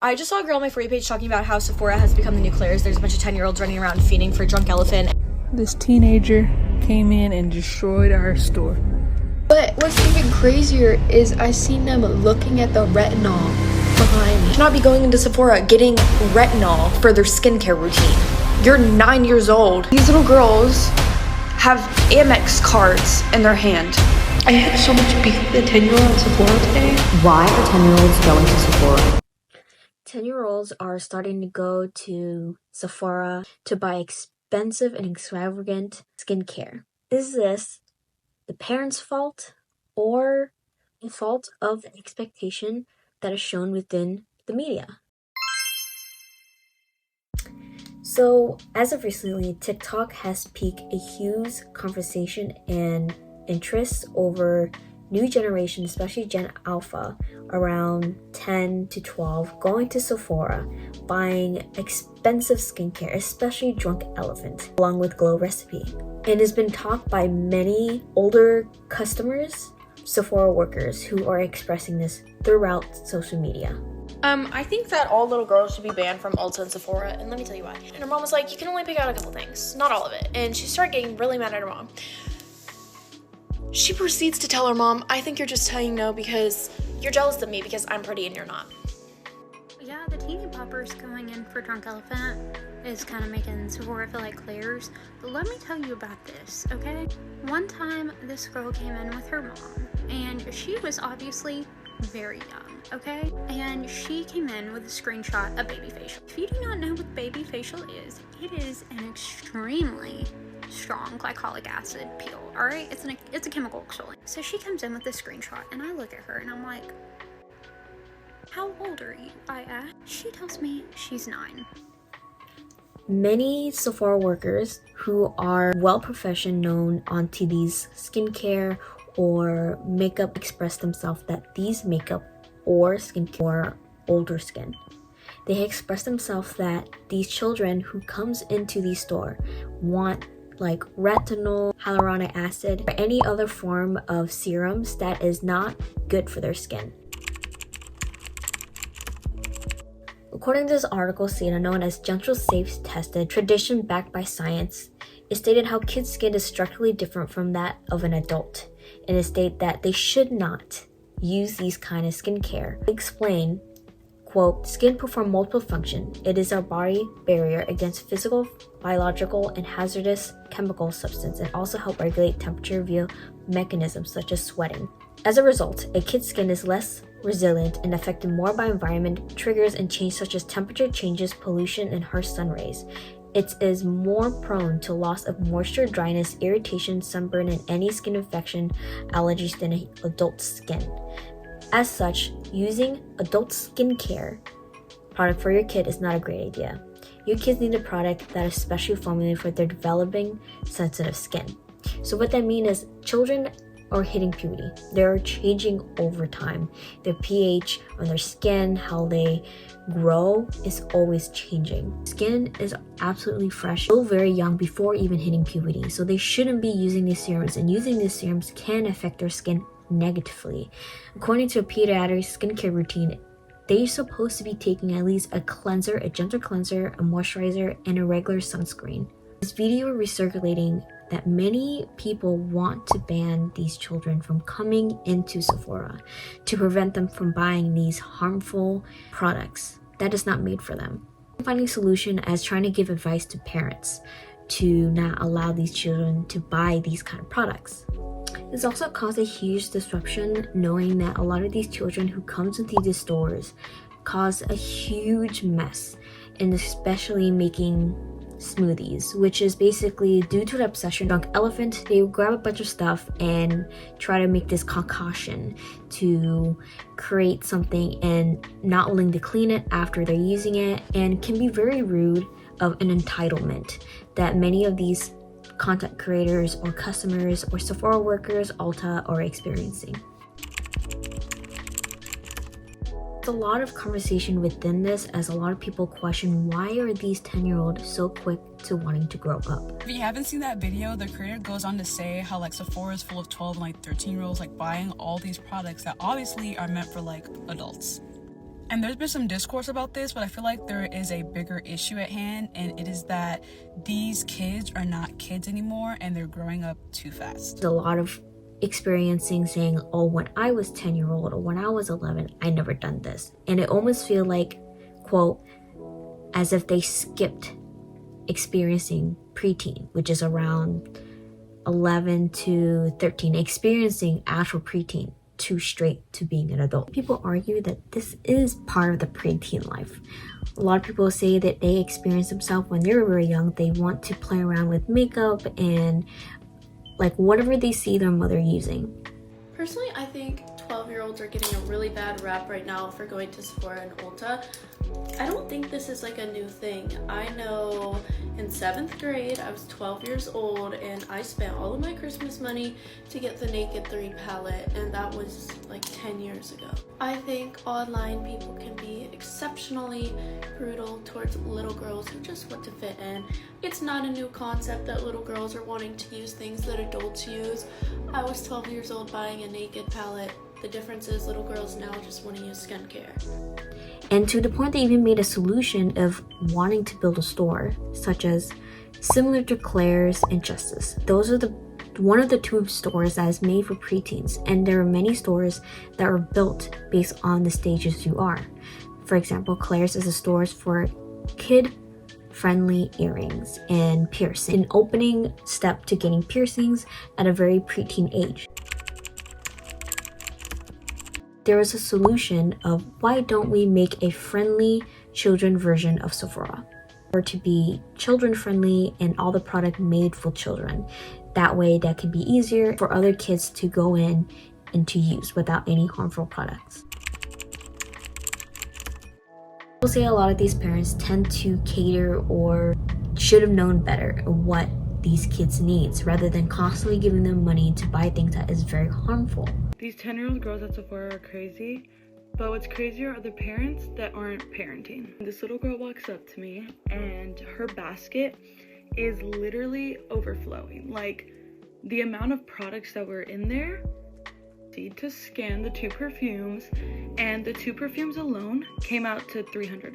I just saw a girl on my For You page talking about how Sephora has become the new Claire's. There's a bunch of 10-year-olds running around fiending for Drunk Elephant. This teenager came in and destroyed our store. But what's even crazier is I seen them looking at the retinol behind me. You should not be going into Sephora getting retinol for their skincare routine. You're 9 years old. These little girls have Amex cards in their hand. I had so much beef with a 10-year-old at Sephora today. Why are 10-year-olds going to Sephora? 10-year-olds are starting to go to Sephora to buy expensive and extravagant skincare. Is this the parents' fault or the fault of the expectation that is shown within the media? So, as of recently, TikTok has piqued a huge conversation and interest over new generation, especially Gen Alpha, around 10 to 12, going to Sephora, buying expensive skincare, especially Drunk Elephant, along with Glow Recipe. It has been talked by many older customers, Sephora workers, who are expressing this throughout social media. I think that all little girls should be banned from Ulta and Sephora, and let me tell you why. And her mom was like, you can only pick out a couple things, not all of it. And she started getting really mad at her mom. She proceeds to tell her mom, I think you're just saying no because you're jealous of me because I'm pretty and you're not. Yeah, the teeny poppers going in for Drunk Elephant is kind of making Sephora feel like Claire's. But let me tell you about this, okay? One time, this girl came in with her mom, and she was obviously very young, okay? And she came in with a screenshot of baby facial. If you do not know what baby facial is, it is an extremely strong glycolic acid peel, all right? It's a chemical exfoliant. So she comes in with this screenshot, and I look at her and I'm like, how old are you? I ask. She tells me she's 9. Many Sephora workers who are well-professioned known on TV's skincare or makeup express themselves that these makeup or skincare for older skin. They express themselves that these children who comes into the store want like retinol, hyaluronic acid, or any other form of serums that is not good for their skin. According to this article, Sena, known as Gentle Safe Tested, tradition backed by science, it stated how kids' skin is structurally different from that of an adult, and it stated that they should not use these kind of skincare. They explain, quote, skin performs multiple functions. It is our body barrier against physical, biological, and hazardous chemical substances, and also help regulate temperature via mechanisms such as sweating. As a result, a kid's skin is less resilient and affected more by environment triggers and change such as temperature changes, pollution, and harsh sun rays. It is more prone to loss of moisture, dryness, irritation, sunburn, and any skin infection, allergies than an adult skin. As such, using adult skincare product for your kid is not a great idea. Your kids need a product that is specially formulated for their developing sensitive skin. So what that means is children are hitting puberty. They're changing over time. Their pH on their skin, how they grow is always changing. Skin is absolutely fresh, still very young before even hitting puberty. So they shouldn't be using these serums, and using these serums can affect their skin negatively. According to a pediatric skincare routine, they're supposed to be taking at least a cleanser, a gentle cleanser, a moisturizer, and a regular sunscreen. This video recirculating that many people want to ban these children from coming into Sephora to prevent them from buying these harmful products that is not made for them. Finding solution as trying to give advice to parents to not allow these children to buy these kind of products. This also caused a huge disruption, knowing that a lot of these children who comes into these stores cause a huge mess, and especially making smoothies, which is basically due to the obsession. Drunk Elephant, they grab a bunch of stuff and try to make this concoction to create something and not willing to clean it after they're using it, and can be very rude of an entitlement that many of these content creators or customers or Sephora workers, Ulta, are experiencing. There's a lot of conversation within this, as a lot of people question, why are these 10-year-olds so quick to wanting to grow up? If you haven't seen that video, the creator goes on to say how like Sephora is full of 12 and like 13-year-olds like buying all these products that obviously are meant for like adults. And there's been some discourse about this, but I feel like there is a bigger issue at hand, and it is that these kids are not kids anymore and they're growing up too fast. A lot of experiencing saying, oh, when I was 10-year-old or when I was 11, I never done this. And it almost feel like, quote, as if they skipped experiencing preteen, which is around 11 to 13, experiencing actual preteen too straight to being an adult. People argue that this is part of the preteen life. A lot of people say that they experience themselves when they were very young. They want to play around with makeup and like whatever they see their mother using. Personally, I think 12-year-olds are getting a really bad rap right now for going to Sephora and Ulta. I don't think this is like a new thing. I know in 7th grade, I was 12 years old and I spent all of my Christmas money to get the Naked 3 palette, and that was like 10 years ago. I think online people can be exceptionally brutal towards little girls who just want to fit in. It's not a new concept that little girls are wanting to use things that adults use. I was 12 years old buying a Naked palette. The difference is little girls now just want to use skincare. And to the point they even made a solution of wanting to build a store, such as similar to Claire's and Justice. Those are one of the two stores that is made for preteens, and there are many stores that are built based on the stages you are. For example, Claire's is a store for kid-friendly earrings and piercing, an opening step to getting piercings at a very preteen age. There was a solution of why don't we make a friendly children version of Sephora, or to be children friendly and all the product made for children. That way that can be easier for other kids to go in and to use without any harmful products. I'll say a lot of these parents tend to cater or should have known better what these kids needs rather than constantly giving them money to buy things that is very harmful. These 10-year-old girls at Sephora are crazy, but what's crazier are the parents that aren't parenting. This little girl walks up to me and her basket is literally overflowing. Like, the amount of products that were in there, to scan the 2 perfumes, and the 2 perfumes alone came out to $300.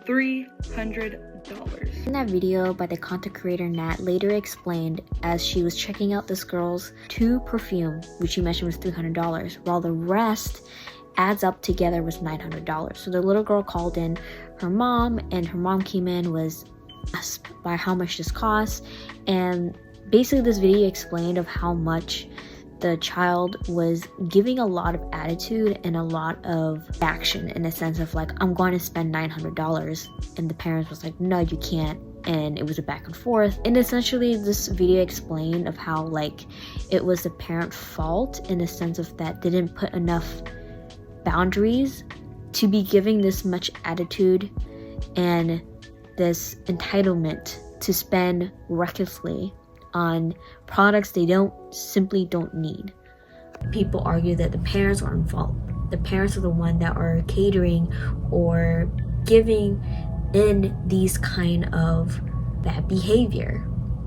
$300. In that video by the content creator Nat later explained as she was checking out this girl's 2 perfume, which she mentioned was $300, while the rest adds up together was $900. So the little girl called in her mom, and her mom came in, was asked by how much this costs, and basically this video explained of how much the child was giving a lot of attitude and a lot of action, in a sense of like, I'm going to spend $900, and the parents was like, no, you can't, and it was a back and forth. And essentially this video explained of how like it was the parent fault, in the sense of that they didn't put enough boundaries to be giving this much attitude and this entitlement to spend recklessly on products they simply don't need. People argue that the parents are in fault. The parents are the one that are catering or giving in these kind of bad behavior.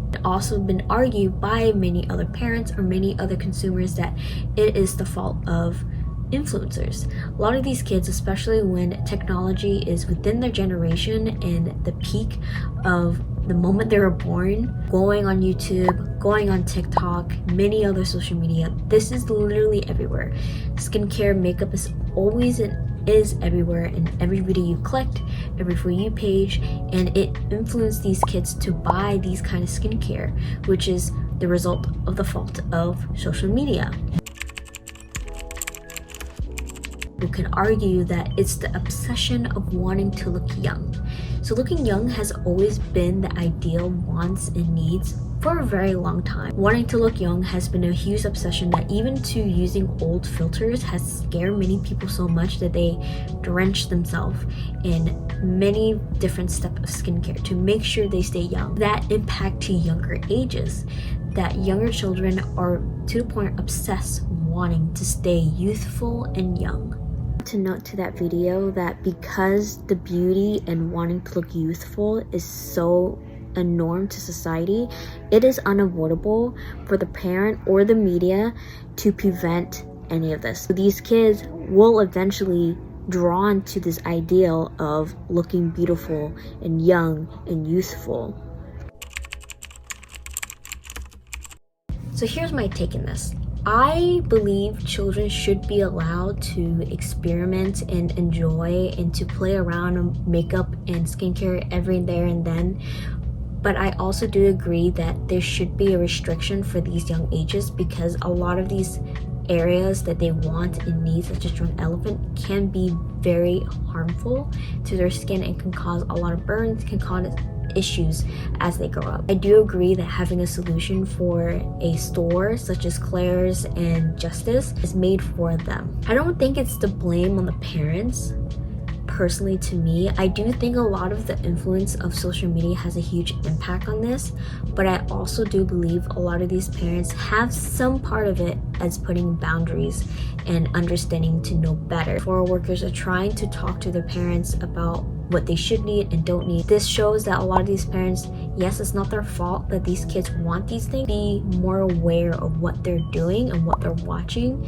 It's also been argued by many other parents or many other consumers that it is the fault of influencers. A lot of these kids, especially when technology is within their generation and the peak of the moment they were born, going on YouTube, going on TikTok, many other social media, this is literally everywhere. Skincare, makeup is everywhere in every video you click, every For You page, and it influenced these kids to buy these kind of skincare, which is the result of the fault of social media. You can argue that it's the obsession of wanting to look young. So looking young has always been the ideal wants and needs for a very long time. Wanting to look young has been a huge obsession that even to using old filters has scared many people so much that they drench themselves in many different steps of skincare to make sure they stay young. That impact to younger ages, that younger children are to the point obsessed wanting to stay youthful and young. To note to that video that because the beauty and wanting to look youthful is so a norm to society, it is unavoidable for the parent or the media to prevent any of this. So these kids will eventually drawn to this ideal of looking beautiful and young and youthful. So here's my take on this. I believe children should be allowed to experiment and enjoy and to play around with makeup and skincare every there and then. But I also do agree that there should be a restriction for these young ages, because a lot of these areas that they want and need, such as drunk elephant, can be very harmful to their skin and can cause a lot of burns, can cause issues as they grow up. I do agree that having a solution for a store such as Claire's and Justice is made for them. I don't think it's the blame on the parents. Personally, to me, I do think a lot of the influence of social media has a huge impact on this, but I also do believe a lot of these parents have some part of it as putting boundaries and understanding to know better. Sephora workers are trying to talk to their parents about what they should need and don't need. This shows that a lot of these parents, yes, it's not their fault that these kids want these things. Be more aware of what they're doing and what they're watching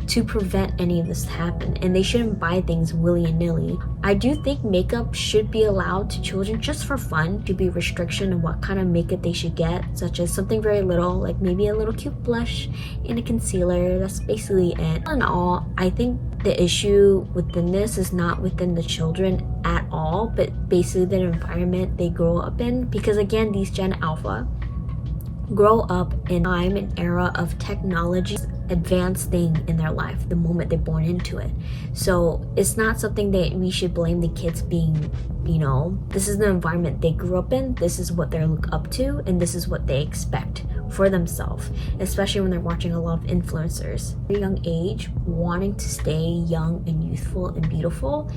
to prevent any of this to happen, and they shouldn't buy things willy-nilly. I do think makeup should be allowed to children just for fun. To be restriction of what kind of makeup they should get, such as something very little, like maybe a little cute blush and a concealer. That's basically it. All in all, I think the issue within this is not within the children at all, but basically the environment they grow up in, because again, these Gen Alpha grow up in time and era of technology, advanced thing in their life the moment they're born into it. So it's not something that we should blame the kids being, this is the environment they grew up in, this is what they look up to, and this is what they expect for themselves, especially when they're watching a lot of influencers. At a young age, wanting to stay young and youthful and beautiful,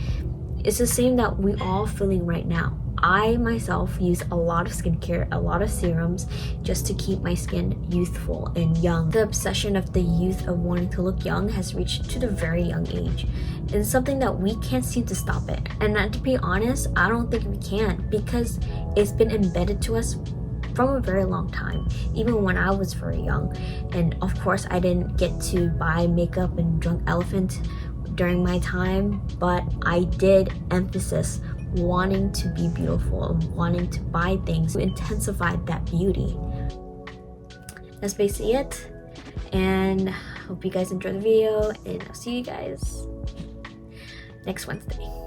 it's the same that we all feeling right now. I myself use a lot of skincare, a lot of serums, just to keep my skin youthful and young. The obsession of the youth of wanting to look young has reached to the very young age. And it's something that we can't seem to stop it. And to be honest, I don't think we can, because it's been embedded to us from a very long time, even when I was very young. And of course, I didn't get to buy makeup and Drunk Elephant during my time, but I did emphasize wanting to be beautiful and wanting to buy things to intensify that beauty. That's basically it, and hope you guys enjoyed the video, and I'll see you guys next Wednesday.